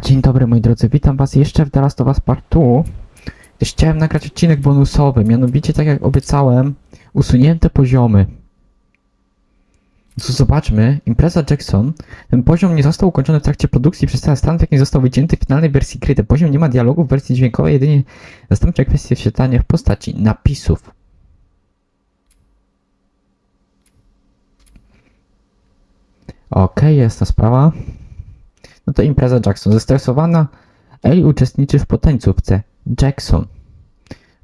Dzień dobry moi drodzy, witam was jeszcze w The Last of Us Part 2. Chciałem nagrać odcinek bonusowy, mianowicie tak jak obiecałem, usunięte poziomy. Zobaczmy, impreza Jackson. Ten poziom nie został ukończony w trakcie produkcji przez cały stan, w jakim został wycięty w finalnej wersji gry. Ten poziom nie ma dialogu w wersji dźwiękowej, jedynie zastępcze kwestie wczytania w postaci napisów. Okej, jest ta sprawa. No to impreza Jackson. Zestresowana Ellie uczestniczy w potańcówce Jackson.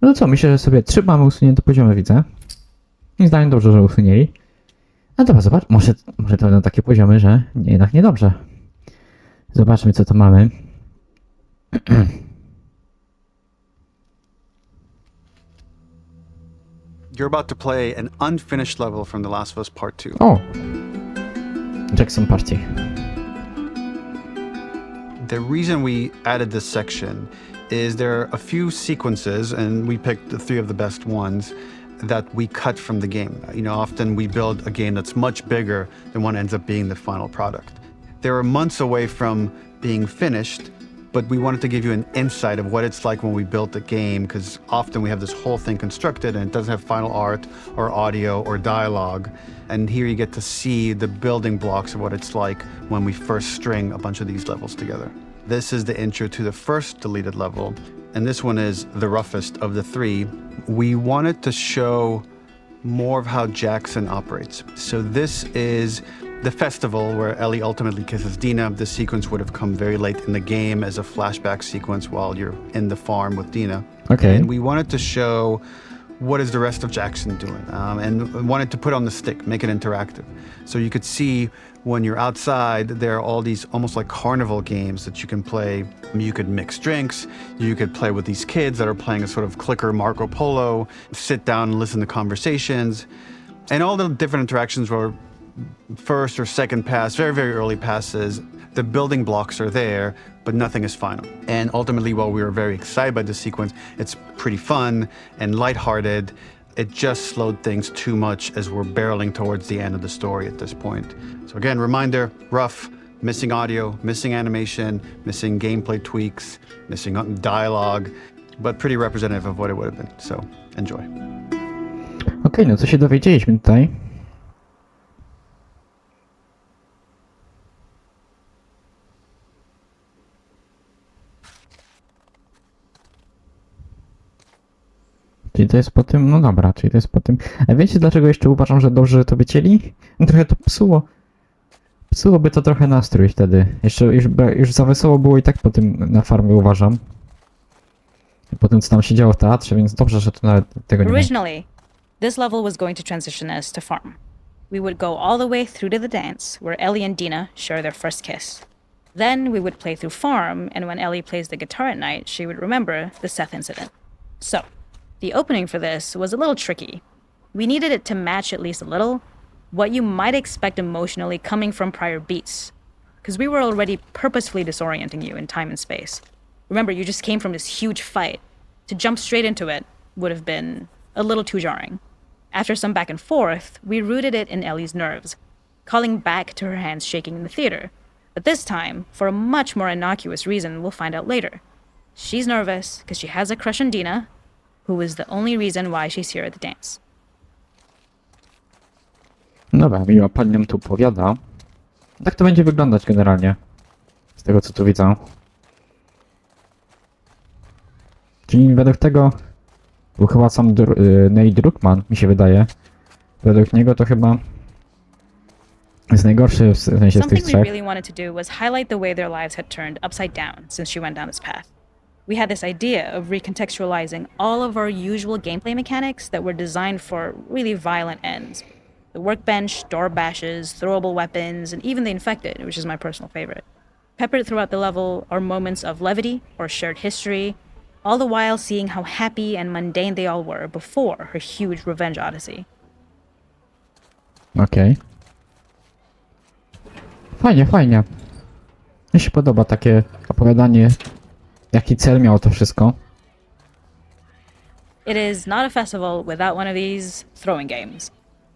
No co, myślę, że sobie trzymamy usunięte poziomy, widzę. I zdaniem dobrze, że usunęli. No dobra, zobacz, może to będą takie poziomy, że jednak niedobrze. Zobaczmy, co to mamy. You're about to play an unfinished level from The Last of Us Part 2. O! Jackson Party. The reason we added this section is there are a few sequences, and we picked the 3 of the best ones, that we cut from the game. You know, often we build a game that's much bigger than what ends up being the final product. They were months away from being finished, but we wanted to give you an insight of what it's like when we built the game, because often we have this whole thing constructed and it doesn't have final art or audio or dialogue. And here you get to see the building blocks of what it's like when we first string a bunch of these levels together. This is the intro to the first deleted level, and this one is the roughest of the 3. We wanted to show more of how Jackson operates. So this is the festival where Ellie ultimately kisses Dina. This sequence would have come very late in the game as a flashback sequence while you're in the farm with Dina. Okay. And we wanted to show what is the rest of Jackson doing, and wanted to put on the stick, make it interactive. So you could see when you're outside, there are all these almost like carnival games that you can play. You could mix drinks, you could play with these kids that are playing a sort of clicker Marco Polo, sit down and listen to conversations. And all the different interactions were first or second pass, very, very early passes. The building blocks are there, but nothing is final. And ultimately, while we were very excited by this sequence, it's pretty fun and lighthearted. It just slowed things too much as we're barreling towards the end of the story at this point. So again, reminder, rough, missing audio, missing animation, missing gameplay tweaks, missing dialogue, but pretty representative of what it would have been. So enjoy. Okej, no co się dowiedzieliśmy tutaj? Czyli to jest po tym, no dobra, czyli to jest po tym. A wiecie dlaczego jeszcze uważam, że dobrze, że to wycięli? Trochę to psuło. Psułoby to trochę nastrój wtedy. Już za wesoło było i tak po tym na farmie uważam. Po tym co tam się działo w teatrze, więc dobrze, że to nawet tego nie ma. Originally, this level was going to transition us to farm. We would go all the way through to the dance, where Ellie and Dina share their first kiss. Then we would play through farm, and when Ellie plays the guitar at night, she would remember the Seth incident. So, the opening for this was a little tricky. We needed it to match at least a little what you might expect emotionally coming from prior beats, because we were already purposefully disorienting you in time and space. Remember, you just came from this huge fight. To jump straight into it would have been a little too jarring. After some back and forth, we rooted it in Ellie's nerves, calling back to her hands shaking in the theater. But this time, for a much more innocuous reason we'll find out later. She's nervous because she has a crush on Dina, who is the only reason why she's here at the dance. Dobra, miła pani nam tu powiada. Tak to będzie wyglądać generalnie. Z tego co tu widzę. Czyli według tego był chyba sam Nate Druckmann, mi się wydaje. Według niego to chyba jest najgorszy w sensie z tych Something we trzech. really wanted to do was highlight the way their lives had turned upside down since she went down this path. We had this idea of recontextualizing all of our usual gameplay mechanics that were designed for really violent ends. The workbench, door bashes, throwable weapons, and even the infected, which is my personal favorite. Peppered throughout the level are moments of levity or shared history, all the while seeing how happy and mundane they all were before her huge revenge odyssey. Okej. Fajnie, fajnie. Mi się podoba takie opowiadanie, jaki cel miało to wszystko. It is not a festival without one of these throwing games.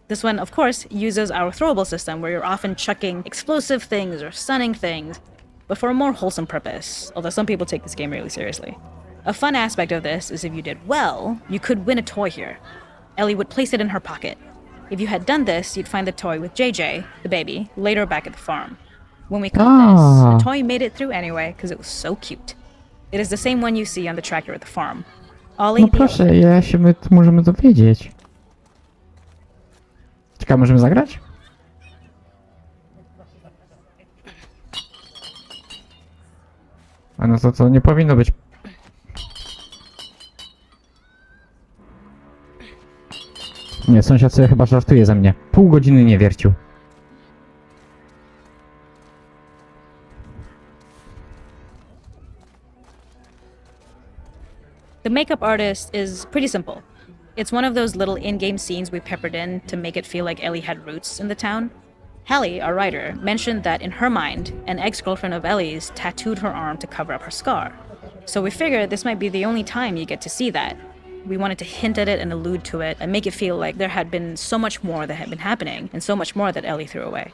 This one, of course, uses our throwable system where you're often chucking explosive things or stunning things. but for a more wholesome purpose, although some people take this game really seriously. A fun aspect of this is if you did well, you could win a toy here. Ellie would place it in her pocket. If you had done this, you'd find the toy with JJ, the baby, later back at the farm. When we caught this, the toy made it through anyway because it was so cute. It is the same one you see on the tractor at the farm. Ollie No proszę, ja się my możemy dowiedzieć. Czekaj, możemy zagrać? A no to nie powinno być. Nie, sąsiad sobie chyba żartuje ze mnie. Pół godziny nie wiercił. The makeup artist is pretty simple. It's one of those little in-game scenes we peppered in to make it feel like Ellie had roots in the town. Hallie, our writer, mentioned that in her mind, an ex-girlfriend of Ellie's tattooed her arm to cover up her scar. So we figured this might be the only time you get to see that. We wanted to hint at it and allude to it and make it feel like there had been so much more that had been happening and so much more that Ellie threw away.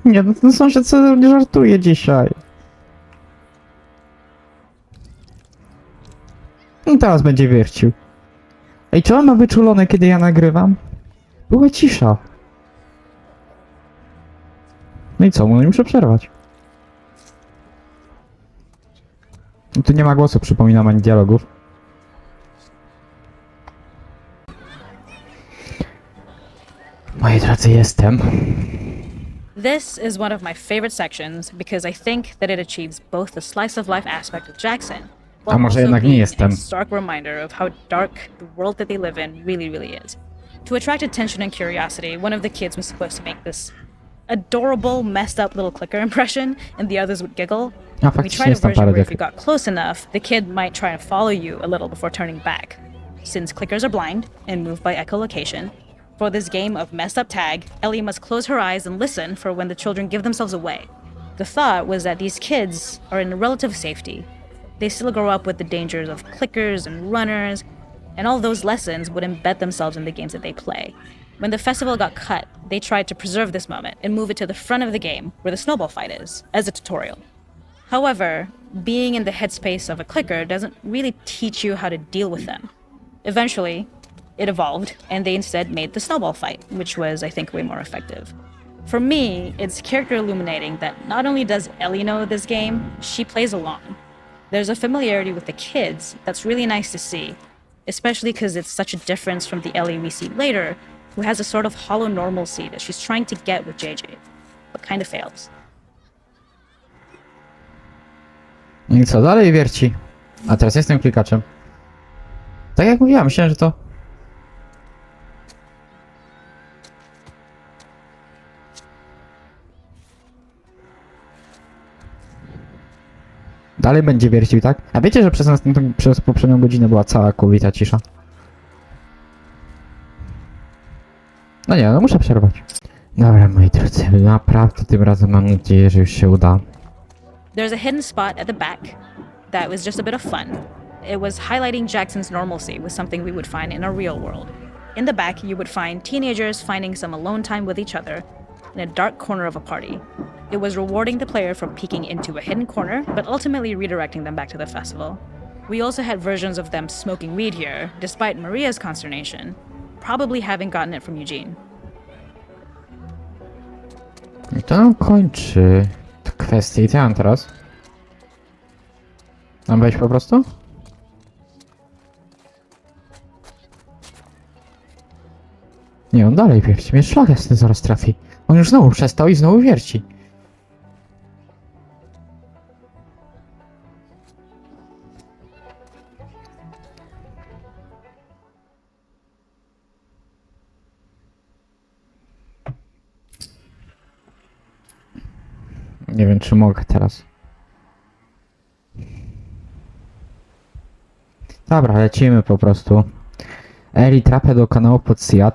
Nie, no ten sąsiad sobie nie żartuje dzisiaj. I teraz będzie wiercił. Ej, czy on ma wyczulone, kiedy ja nagrywam? Była cisza. No i co, nie muszę przerwać. I tu nie ma głosu, przypominam, ani dialogów. Moi drodzy, jestem. This is one of my favorite sections because I think that it achieves both the slice of life aspect of Jackson, A może also jednak nie being jestem. a stark reminder of how dark the world that they live in really is. To attract attention and curiosity, one of the kids was supposed to make this adorable, messed up little clicker impression, and the others would giggle. A We faktycznie tried a jest tam version parę where if you dialogów. got close enough, the kid might try and follow you a little before turning back. Since clickers are blind and move by echolocation, for this game of messed up tag, Ellie must close her eyes and listen for when the children give themselves away. The thought was that these kids are in relative safety. They still grow up with the dangers of clickers and runners, and all those lessons would embed themselves in the games that they play. When the festival got cut, they tried to preserve this moment and move it to the front of the game, where the snowball fight is, as a tutorial. However, being in the headspace of a clicker doesn't really teach you how to deal with them. Eventually, it evolved, and they instead made the snowball fight, which was, I think, way more effective. For me, it's character illuminating that not only does Ellie know this game, she plays along. There's a familiarity with the kids that's really nice to see, especially because it's such a difference from the Ellie we see later, who has a sort of hollow normalcy that she's trying to get with JJ, but kind of fails. No i co, dalej wierci. A teraz jestem klikaczem. Tak jak mówiłam, myślałem, że to... Dalej będzie wiercił, tak? A wiecie, że przez poprzednią godzinę była cała kowita cisza? No nie, no muszę przerwać. Dobra, moi drodzy, naprawdę tym razem mam nadzieję, że już się uda. There's a hidden spot at the back that was just a bit of fun. It was highlighting Jackson's normalcy with something we would find in a real world. In the back, you would find teenagers finding some alone time with each other in a dark corner of a party. It was rewarding the player for peeking into a hidden corner, but ultimately redirecting them back to the festival. We also had versions of them smoking weed here, despite Maria's consternation, probably having gotten it from Eugene. I to nam kończy kwestię. I co ja mam teraz? Mam wejść po prostu? Nie, on dalej wierci. Mnie szlak jasny zaraz trafi. On już znowu przestał i znowu wierci. Nie wiem, czy mogę teraz. Dobra, lecimy po prostu. Ellie trafia do kanału Produkcja.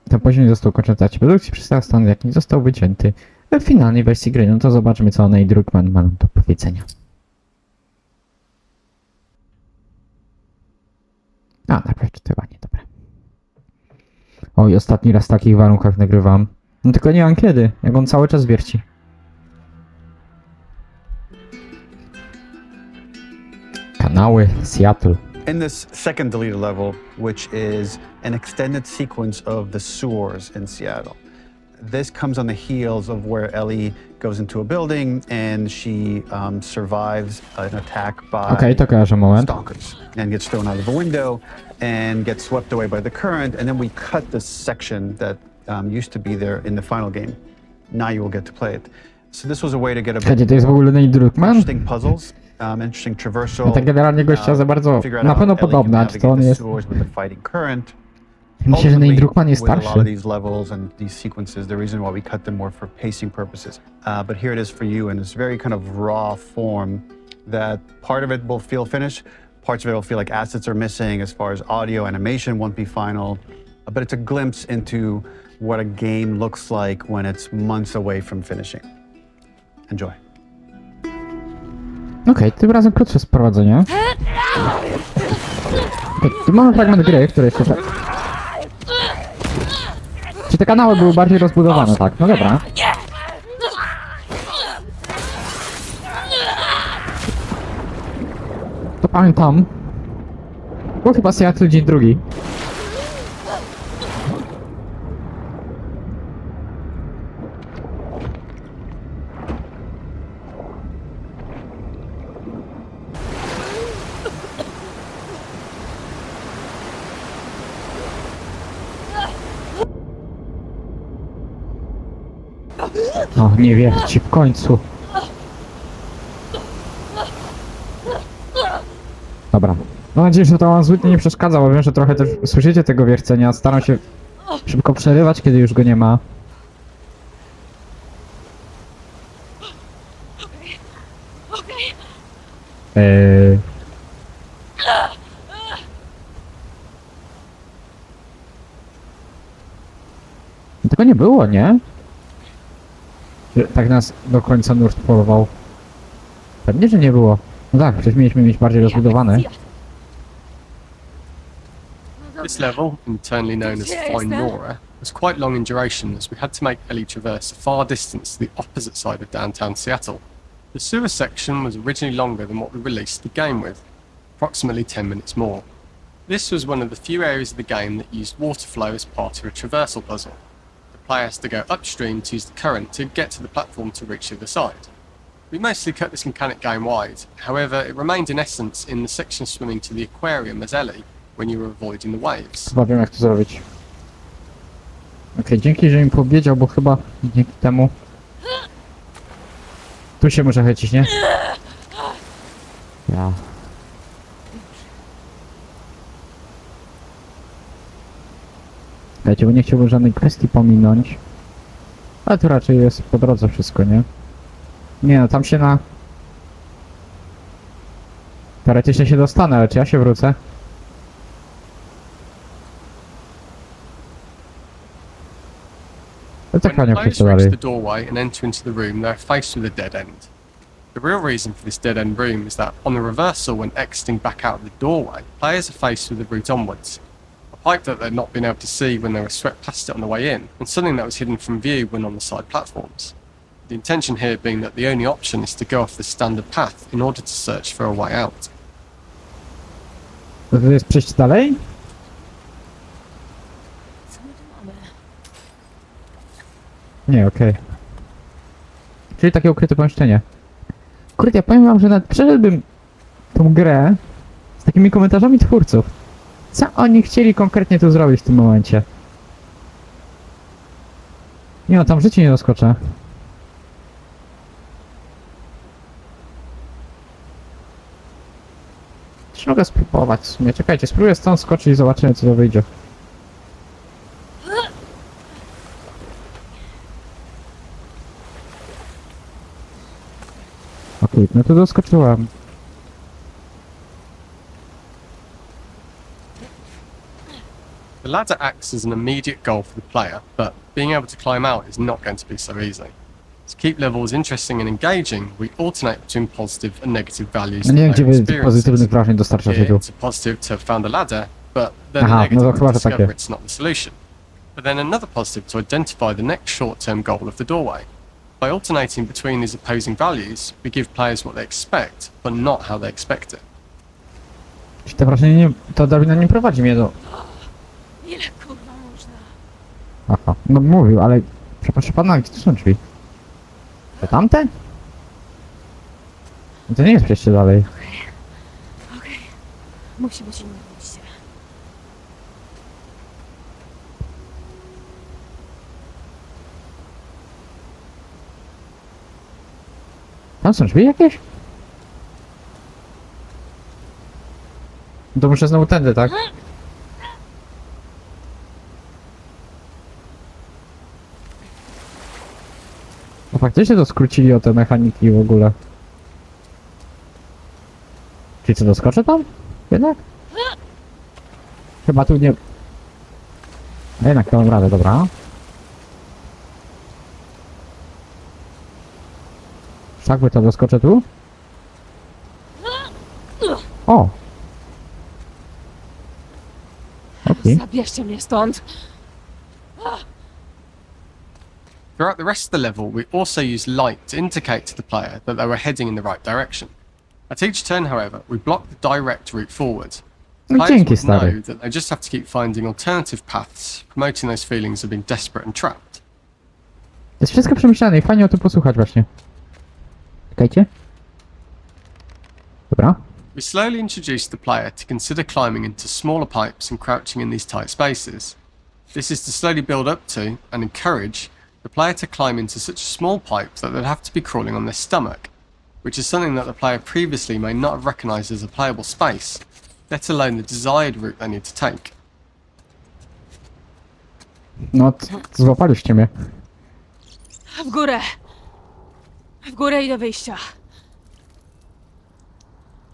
Ten poziom nie został ukończony w trakcie produkcji, przez stan jak nie został wycięty w finalnej wersji gry. No to zobaczmy, co ona i Druckmann ma do powiedzenia. A, najpierw czytywanie, dobra. Oj, ostatni raz w takich warunkach nagrywam. No tylko nie mam kiedy, jak on cały czas wierci. Kanały, Seattle. In this second deleted level, which is an extended sequence of the sewers in Seattle. This comes on the heels of where Ellie goes into a building and she survives an attack by Okej, to kojarzę moment. stalkers and gets thrown out of a window and gets swept away by the current. And then we cut this section that used to be there in the final game. Now you will get to play it. So this was a way to get a Czekajcie, to jest w ogóle Neil Druckmann? interesting puzzles, interesting traversal. No tak generalnie gościa za bardzo figure out na how pewno Ellie can podobna, czy to navigate on the jest... sewers with the fighting current. Myślę, że Neil Ultimately, Druckmann jest with a lot of starszy. these levels and these sequences, the reason why we cut them more for pacing purposes. But here it is for you in this very kind of raw form that part of it will feel finished, parts of it will feel like assets are missing as far as audio, animation won't be final, but it's a glimpse into what a game looks like when it's months away from finishing. Enjoy. Okej, tym razem krótsze sprowadzenie. Okej, tu mamy fragment gry, który jeszcze... Czy te kanały były bardziej rozbudowane, tak? No dobra. To pamiętam. Był chyba Seattle dzień drugi. O, nie wierci w końcu. Dobra. Mam nadzieję, że to wam zbytnio nie przeszkadza, bo wiem, że trochę też słyszycie tego wiercenia. Staram się szybko przerywać, kiedy już go nie ma. Eee... Tego nie było, nie? Że tak nas do końca nurt polował. Pewnie, że nie było. No tak, przecież mieliśmy mieć bardziej rozbudowane. This level, internally known as Find Nora, was quite long in duration as we had to make Ellie traverse a far distance to the opposite side of downtown Seattle. The sewer section was originally longer than what we released the game with, approximately 10 minutes more. This was one of the few areas of the game that used water flow as part of a traversal puzzle. The player has to go upstream to use the current to get to the platform to reach the other side. We mostly cut this mechanic game wide, however it remained in essence in the section swimming to the aquarium as Ellie, when you were avoiding the waves. Chyba wiem, jak to zrobić. Okej, dzięki, że mi powiedział, bo chyba dzięki temu... Tu się muszę chycić, nie? Ja. Słuchajcie, bo nie chciałbym żadnej kwestii pominąć. Ale tu raczej jest po drodze wszystko, nie? Nie no, tam się na... Teoretycznie się dostanę, ale czy ja się wrócę? To tak When fajnie the players przejście reach dalej. the doorway and enter into the room, they're faced with a dead end. The real reason for this dead end room is that on the reversal, when exiting back out of the doorway, players are faced with the route onwards. A pipe that they'd not been able to see when they were swept past it on the way in, and something that was hidden from view when on the side platforms. The intention here being that the only option is to go off the standard path in order to search for a way out. To jest przejść dalej? Nie, okej. Czyli takie ukryte pomieszczenie. Kurde, ja powiem wam, że nawet przeszedłbym tą grę z takimi komentarzami twórców. Co oni chcieli konkretnie tu zrobić w tym momencie? Nie no, tam w życiu nie doskoczę. Czy mogę spróbować w sumie? Czekajcie, spróbuję stąd skoczyć i zobaczymy, co to wyjdzie. Okej, no to doskoczyłem. The ladder acts as an immediate goal for the player, but being able to climb out is not going to be so easy. To keep levels interesting and engaging, we alternate between positive and negative values No the nie wiem, gdzie player wy experiences. pozytywnych wrażeń dostarczacie Here, tu. it's a positive to have found a ladder, but then Aha, a no negative to to chyba, że discover takie. it's not the solution. but then another positive to identify the next short-term goal of the doorway. By alternating between these opposing values, we give players what they expect, but not how they expect it. Czy to wrażenie nie... To drabina nie prowadzi mnie do... Ile kurwa można? Aha, no mówił, ale... Przepraszam pana, gdzie to są drzwi? To tamte? No to nie jest przejście dalej. Okej. Musi być inne wyjście. Tam są drzwi jakieś? No to muszę znowu tędy, tak? No faktycznie to skrócili o te mechaniki w ogóle. Czyli co, doskoczę tam? Jednak? Chyba tu nie... A jednak to mam radę, dobra. Tak by to doskoczę tu? O! Okej. Zabierzcie mnie stąd! Throughout the rest of the level, we also use light to indicate to the player that they were heading in the right direction. At each turn, however, we block the direct route forward. No Players dzięki, would stary. know that they just have to keep finding alternative paths, promoting those feelings of being desperate and trapped. Jest wszystko przemyślane i fajnie o tym posłuchać właśnie. Czekajcie. Dobra. We slowly introduce the player to consider climbing into smaller pipes and crouching in these tight spaces. This is to slowly build up to, and encourage, the player to climb into such a small pipe that they'd have to be crawling on their stomach, which is something that the player previously may not have recognised as a playable space, let alone the desired route they need to take. No, złapaliście mnie. W górę! W górę i do wyjścia.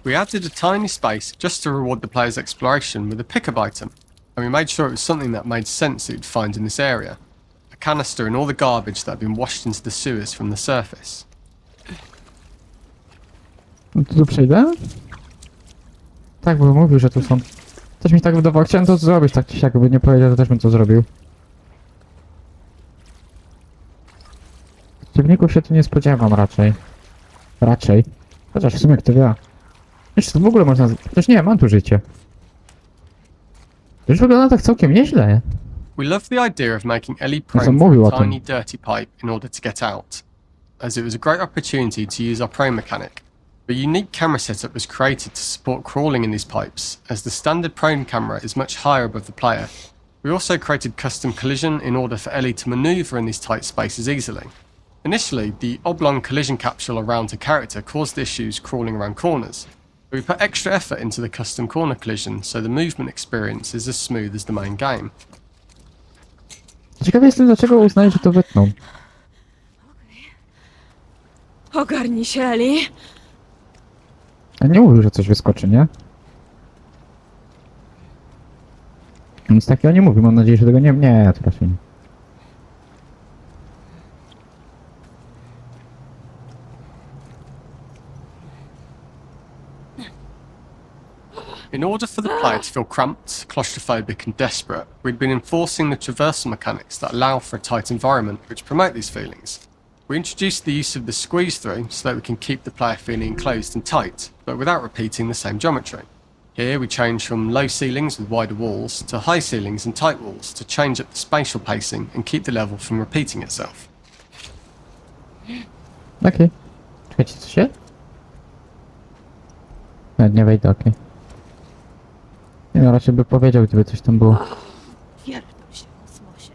We added a tiny space just to reward the player's exploration with a pickup item, and we made sure it was something that made sense that you'd find in this area. A canister and all the garbage that had been washed into the sewers from the surface. No to tu przejdę? Tak, bo mówił, że tu są. Też mi tak wydawało, chciałem to zrobić tak czy siak, jakby nie powiedział, to też bym to zrobił. Przeciwników się tu nie spodziewam raczej. Raczej. Chociaż w sumie kto wie. Jeszcze to w ogóle można... Chociaż nie, mam tu życie. To już wygląda tak całkiem nieźle. We love the idea of making Ellie prone mówił o for a tym. tiny dirty pipe in order to get out, as it was a great opportunity to use our prone mechanic. A unique camera setup was created to support crawling in these pipes, as the standard prone camera is much higher above the player. We also created custom collision in order for Ellie to maneuver in these tight spaces easily. Initially, the oblong collision capsule around her character caused issues crawling around corners. We put extra effort into the custom corner collision, so the movement experience is as smooth as the main game. Ciekawy jestem, dlaczego uznali, że to wytną. Ogarnij się, Ellie! A nie mówił, że coś wyskoczy, nie? Nic takiego nie mówił, mam nadzieję, że tego nie... Nie, to raczej nie. In order for the player to feel cramped, claustrophobic and desperate, we'd been enforcing the traversal mechanics that allow for a tight environment which promote these feelings. We introduced the use of the squeeze through so that we can keep the player feeling enclosed and tight, but without repeating the same geometry. Here we change from low ceilings with wider walls to high ceilings and tight walls to change up the spatial pacing and keep the level from repeating itself. Okej. Czekajcie, co się? Nawet nie wejdę, okej. Nie no, raczej by powiedział, gdyby coś tam było. Pierdol się, kosmosie.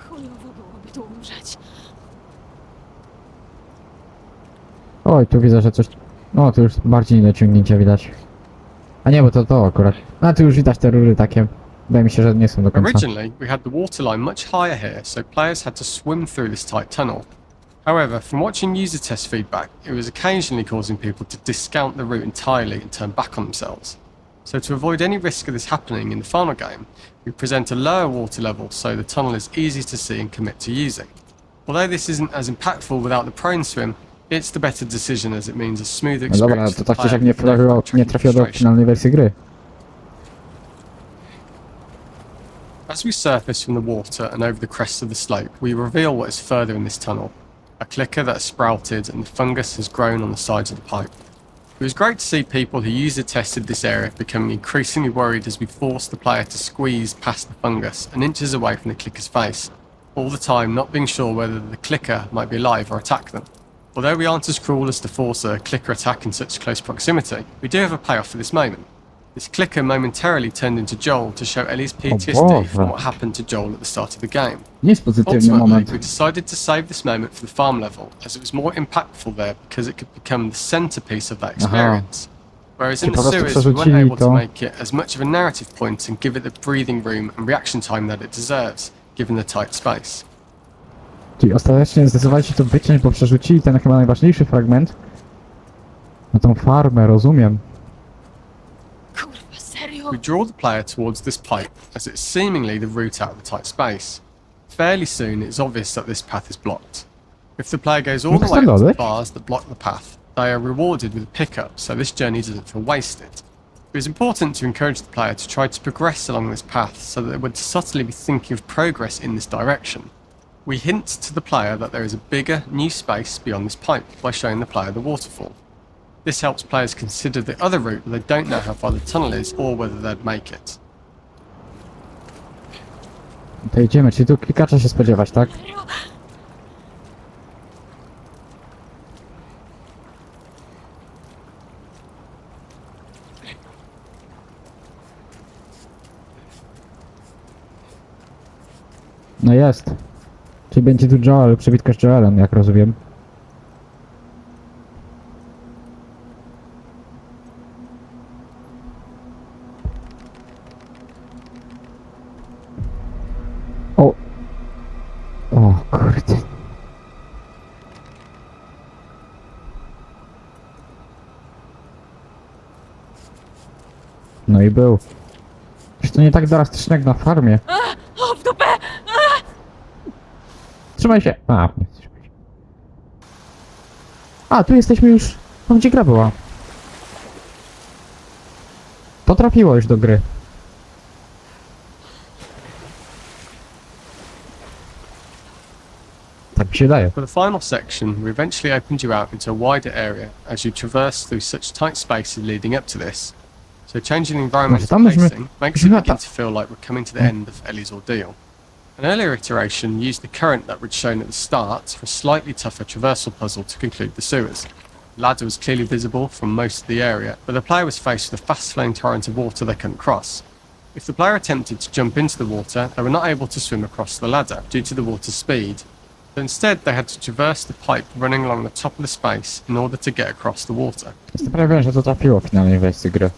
Chujowo byłoby tu umrzeć. Oj, tu widzę, że coś... No, tu już bardziej inne ciągnięcia widać. A nie, bo to akurat. A tu już widać te rury takie. Wydaje mi się, że nie są do końca. Originally, we had the waterline much higher here, so players had to swim through this tight tunnel. However, from watching user test feedback, it was occasionally causing people to discount the route entirely and turn back on themselves. So to avoid any risk of this happening in the final game, we present a lower water level so the tunnel is easy to see and commit to using. Although this isn't as impactful without the prone swim, It's the better decision as it means a smooth No experience. dobra, for to the tak czy player siak nie with no trafiło, backtracking do frustration. finalnej wersji gry. As we surface from the water and over the crest of the slope, we reveal what is further in this tunnel. A clicker that has sprouted and the fungus has grown on the sides of the pipe. It was great to see people who user tested this area becoming increasingly worried as we forced the player to squeeze past the fungus and inches away from the clicker's face, all the time not being sure whether the clicker might be alive or attack them. Although we aren't as cruel as to force a clicker attack in such close proximity, we do have a payoff for this moment. This clicker momentarily turned into Joel to show Ellie's PTSD from what happened to Joel at the start of the game. Nie jest pozytywny Ultimately, moment. we decided to save this moment for the farm level, as it was more impactful there because it could become the centerpiece of that experience. Whereas in Czy the po prostu series, we weren't przerzucili able to to? make it as much of a narrative point and give it the breathing room and reaction time that it deserves, given the tight space. Czyli ostatecznie zdecydowali się to wyciąć, bo przerzucili ten chyba najważniejszy fragment na tą farmę, rozumiem. Kurwa, serio? We draw the player towards this pipe, as it's seemingly the route out of the tight space. Fairly soon, it's obvious that this path is blocked. If the player goes all the way up to the bars that block the path, they are rewarded with a pickup, so this journey doesn't feel wasted. It was important to encourage the player to try to progress along this path so that they would subtly be thinking of progress in this direction. We hint to the player that there is a bigger, new space beyond this pipe by showing the player the waterfall. This helps players consider the other route when they don't know how far the tunnel is or whether they'd make it. To idziemy, czyli tu klikacza się spodziewać, tak? No jest. Czyli będzie tu Joel, przebitka z Joelem, jak rozumiem. O! O kurde. No i był. Czy to nie tak drastycznie jak na farmie? O, w dupę! Trzymaj się! A, nie trzymaj się. A, tu jesteśmy już tam, gdzie gra była. To trafiło już do gry. Tak mi się daje. For the final section, we eventually opened you out into a wider area as you traverse through such tight spaces leading up to this. So changing the environmental tam myśmy- pacing makes it begin to feel like we're coming to the end of Ellie's ordeal. An earlier iteration used the current that we'd shown at the start for a slightly tougher traversal puzzle to conclude the sewers. The ladder was clearly visible from most of the area, but the player was faced with a fast-flowing torrent of water they couldn't cross. If the player attempted to jump into the water, they were not able to swim across the ladder due to the water's speed. So instead, they had to traverse the pipe running along the top of the space in order to get across the water. Jestem prawie pewien, że to trafiło w finalnej wersji gry.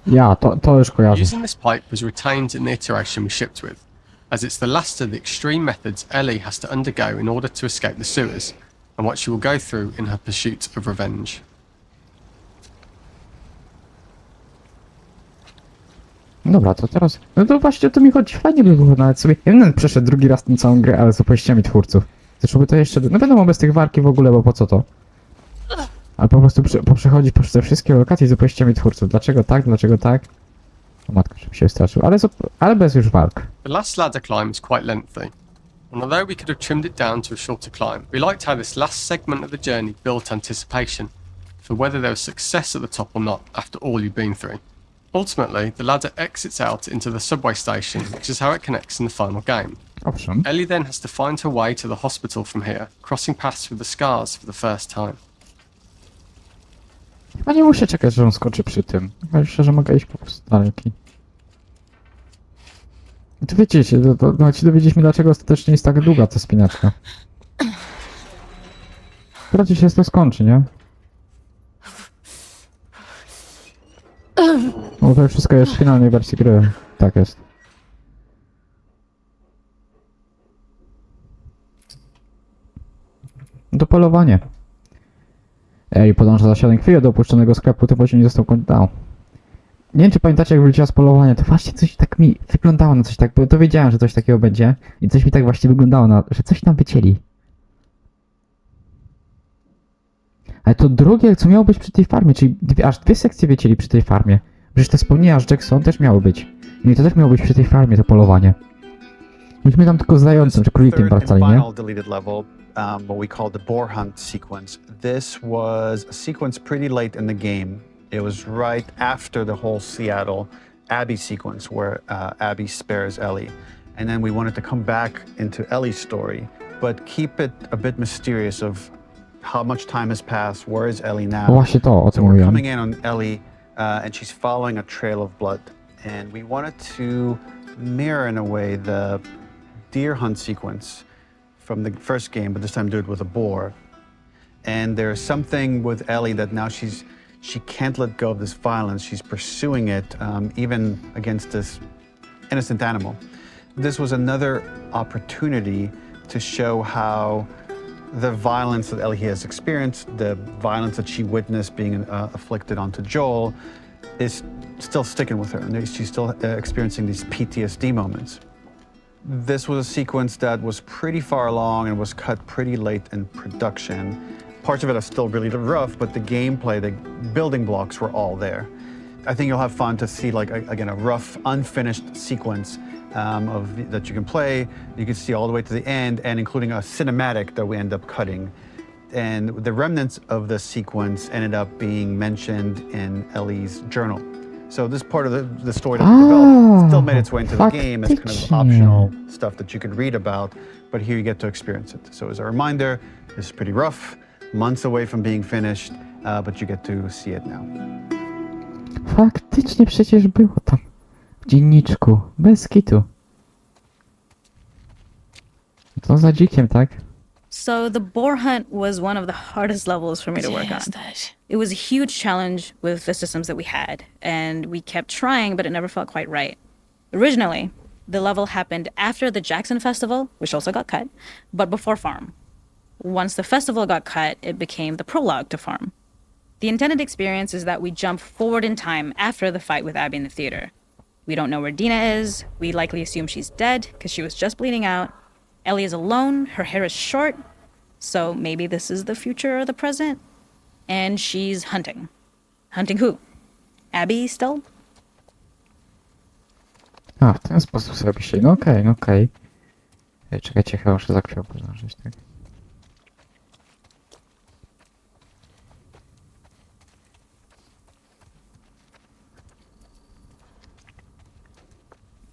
Ja, to już kojarzę. Using this pipe was retained in the iteration we shipped with, as it's the last of the extreme methods Ellie has to undergo in order to escape the sewers, and what she will go through in her pursuit of revenge. Dobra, to teraz... No to właśnie o to mi chodzi. Fajnie by było nawet sobie... Ja bym przeszedł drugi raz tę całą grę, ale z opowieściami twórców. Zresztą by to jeszcze... No wiadomo, bez tych walki w ogóle, bo po co to? Ale po prostu przechodzić przez te wszystkie lokacje z opowieściami twórców. Dlaczego tak, dlaczego tak? O matko, żebym się straszył. Ale bez już walk. The last ladder climb is quite lengthy, and although we could have trimmed it down to a shorter climb, we liked how this last segment of the journey built anticipation for whether there was success at the top or not after all you've been through. Ultimately, the ladder exits out into the subway station, which is how it connects in the final game. Owszem. Ellie then has to find her way to the hospital from here, crossing paths with the scars for the first time. Chyba nie muszę czekać, że on skoczy przy tym. Chyba szczerze mogę iść po prostu daleki. To wiecie, no ci dowiedzieliśmy, dlaczego ostatecznie jest tak długa ta spinaczka. Wprawdzie się to skończy, nie? No to wszystko jest w finalnej wersji gry. Tak jest. To polowanie. Ellie podąża za śladem krwi do opuszczonego sklepu, tym poziom nie został kończony. Nie wiem, czy pamiętacie, jak wróciła z polowania, to właśnie coś tak mi wyglądało na coś tak, bo to wiedziałem, że coś takiego będzie i coś mi tak właśnie wyglądało na, że coś tam wycięli. Ale to drugie, co miało być przy tej farmie, czyli aż dwie sekcje wycięli przy tej farmie. Przecież te wspomnienia z Jackson też miało być. I to też miało być przy tej farmie, to polowanie. Myśmy tam tylko z zającem, czy królikiem Third and wracali, nie? final deleted level, what we call the boar hunt sequence. This was a sequence pretty late in the game. It was right after the whole Seattle Abby sequence where Abby spares Ellie. And then we wanted to come back into Ellie's story, but keep it a bit mysterious of how much time has passed, where is Ellie now? Właśnie to, o So tym we're mówiłem. coming in on Ellie, and she's following a trail of blood. And we wanted to mirror, in a way, the deer hunt sequence from the first game, but this time do it with a boar. And there's something with Ellie that now she can't let go of this violence. She's pursuing it, even against this innocent animal. This was another opportunity to show how the violence that Ellie has experienced, the violence that she witnessed being afflicted onto Joel, is still sticking with her, and she's still experiencing these PTSD moments. This was a sequence that was pretty far along and was cut pretty late in production. Parts of it are still really rough, but the gameplay, the building blocks were all there. I think you'll have fun to see, like, again, a rough, unfinished sequence that you can play. You can see all the way to the end, and including a cinematic that we end up cutting. And the remnants of the sequence ended up being mentioned in Ellie's journal. So this part of the story that we developed still made its way into the game as kind of optional stuff that you could read about, but here you get to experience it. So as a reminder, this is pretty rough, months away from being finished, but you get to see it now. Faktycznie przecież było tam. W dzienniczku. Bez kitu. To za dzikiem, tak? So the boar hunt was one of the hardest levels for me to work on. It was a huge challenge with the systems that we had, and we kept trying, but it never felt quite right. Originally, the level happened after the Jackson Festival, which also got cut, but before Farm. Once the festival got cut, it became the prologue to Farm. The intended experience is that we jump forward in time after the fight with Abby in the theater. We don't know where Dina is. We likely assume she's dead because she was just bleeding out. Ellie is alone. Her hair is short. So maybe this is the future or the present. And she's hunting. Hunting who? Abby still? A, w ten sposób sobie się. No okej, no okej. Czekajcie, chyba muszę za krwią podążyć, tak?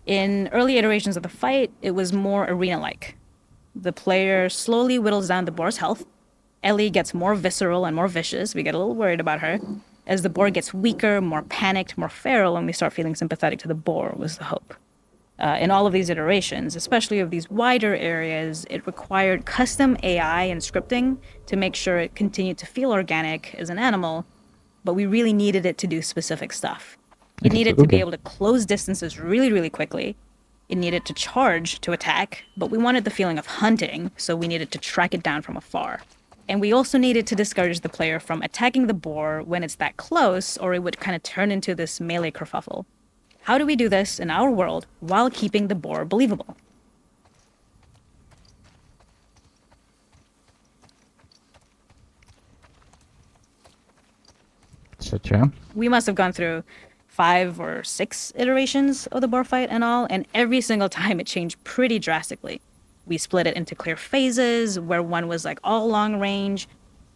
In early iterations of the fight, it was more arena-like. The player slowly whittles down the boar's health. Ellie gets more visceral and more vicious. We get a little worried about her. As the boar gets weaker, more panicked, more feral, and we start feeling sympathetic to the boar, was the hope. In all of these iterations, especially of these wider areas, it required custom AI and scripting to make sure it continued to feel organic as an animal, but we really needed it to do specific stuff. It needed to be able to close distances really, really quickly. It needed to charge to attack, but we wanted the feeling of hunting, so we needed to track it down from afar. And we also needed to discourage the player from attacking the boar when it's that close, or it would kind of turn into this melee kerfuffle. How do we do this in our world while keeping the boar believable? Trzecie. We must have gone through 5 or 6 iterations of the boar fight and all, and every single time it changed pretty drastically. We split it into clear phases, where one was like all long range.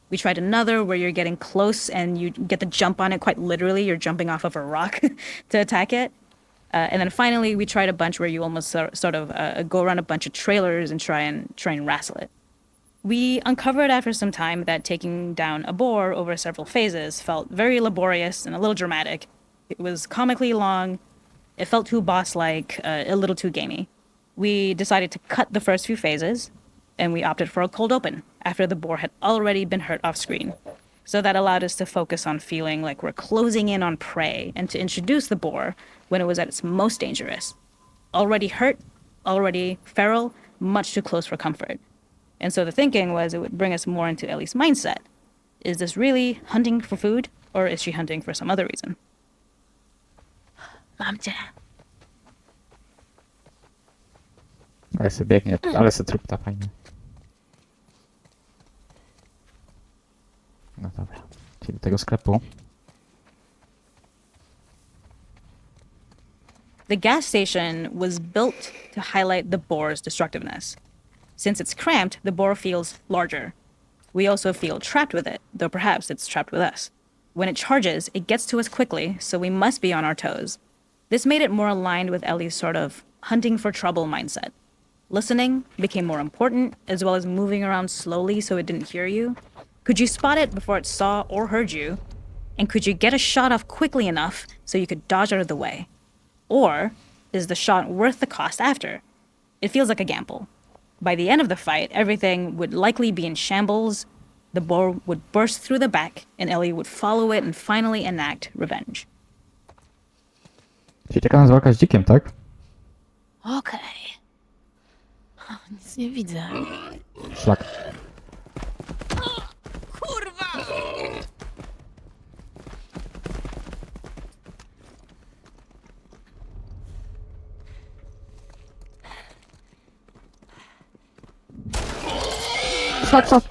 We tried another where you're getting close and you get the jump on it quite literally. You're jumping off of a rock to attack it. And then finally, we tried a bunch where you almost sort of go around a bunch of trailers and try and wrestle it. We uncovered after some time that taking down a boar over several phases felt very laborious and a little dramatic. It was comically long. It felt too boss-like, a little too gamey. We decided to cut the first few phases, and we opted for a cold open after the boar had already been hurt off screen. So that allowed us to focus on feeling like we're closing in on prey and to introduce the boar when it was at its most dangerous. Already hurt, already feral, much too close for comfort. And so the thinking was it would bring us more into Ellie's mindset. Is this really hunting for food, or is she hunting for some other reason? Mam cię. Ale sobie biegnie, ale se trupta fajnie. No dobra, czyli do tego sklepu. The gas station was built to highlight the bore's destructiveness. Since it's cramped, the bore feels larger. We also feel trapped with it, though perhaps it's trapped with us. When it charges, it gets to us quickly, so we must be on our toes. This made it more aligned with Ellie's sort of hunting for trouble mindset. Listening became more important, as well as moving around slowly so it didn't hear you. Could you spot it before it saw or heard you? And could you get a shot off quickly enough so you could dodge out of the way? Or is the shot worth the cost after? It feels like a gamble. By the end of the fight, everything would likely be in shambles, the boar would burst through the back, and Ellie would follow it and finally enact revenge. Czyli czeka nas walka z dzikiem, tak? Okej. Nic nie widzę. Szlak. Kurwa! Szlak, szlak.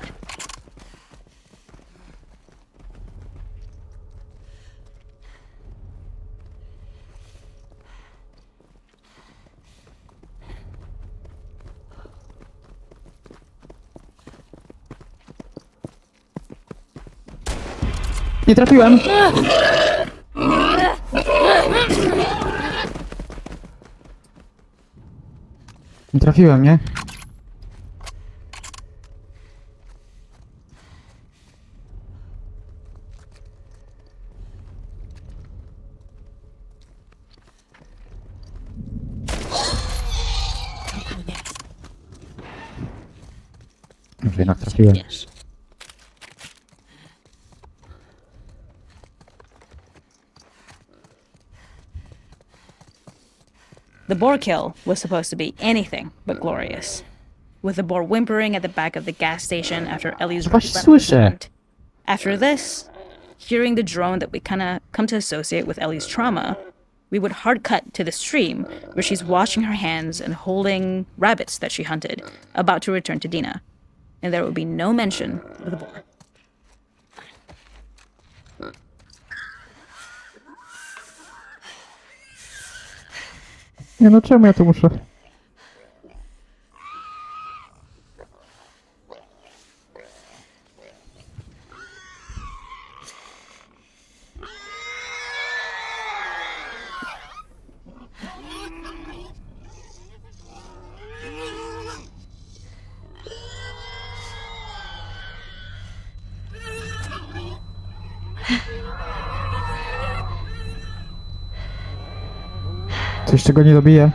Nie trafiłem! Nie trafiłem, nie? Może jednak trafiłem. Wiesz. The boar kill was supposed to be anything but glorious. With the boar whimpering at the back of the gas station after Ellie's Właśnie relentless słyszę. attempt. After this, hearing the drone that we kinda come to associate with Ellie's trauma, we would hard cut to the stream where she's washing her hands and holding rabbits that she hunted, about to return to Dina. And there would be no mention of the boar. Nie no, czemu ja tu muszę? Coś, czego nie dobiję.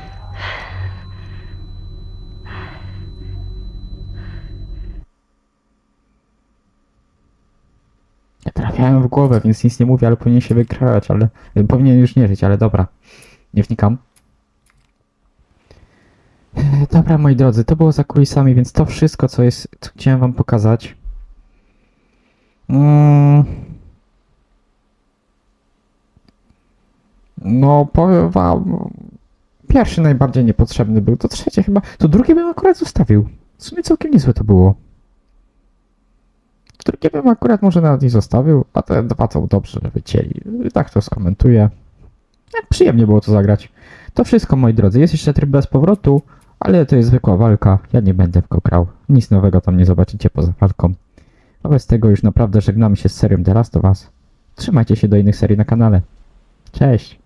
Ja trafiałem w głowę, więc nic nie mówię, ale powinien się wykrywać, ale... Powinien już nie żyć, ale dobra. Nie wnikam. Dobra, moi drodzy, to było za kulisami, więc to wszystko, co chciałem wam pokazać. No, powiem wam... Pierwszy najbardziej niepotrzebny był, to trzecie chyba... To drugie bym akurat zostawił. W sumie całkiem niezłe to było. Drugie bym akurat może nawet nie zostawił, a te dwa to dobrze wycięli. Tak to skomentuję. Przyjemnie było to zagrać. To wszystko, moi drodzy. Jest jeszcze tryb bez powrotu, ale to jest zwykła walka. Ja nie będę w go grał. Nic nowego tam nie zobaczycie poza walką. Wobec tego już naprawdę żegnamy się z serią The Last of Us. Trzymajcie się do innych serii na kanale. Cześć!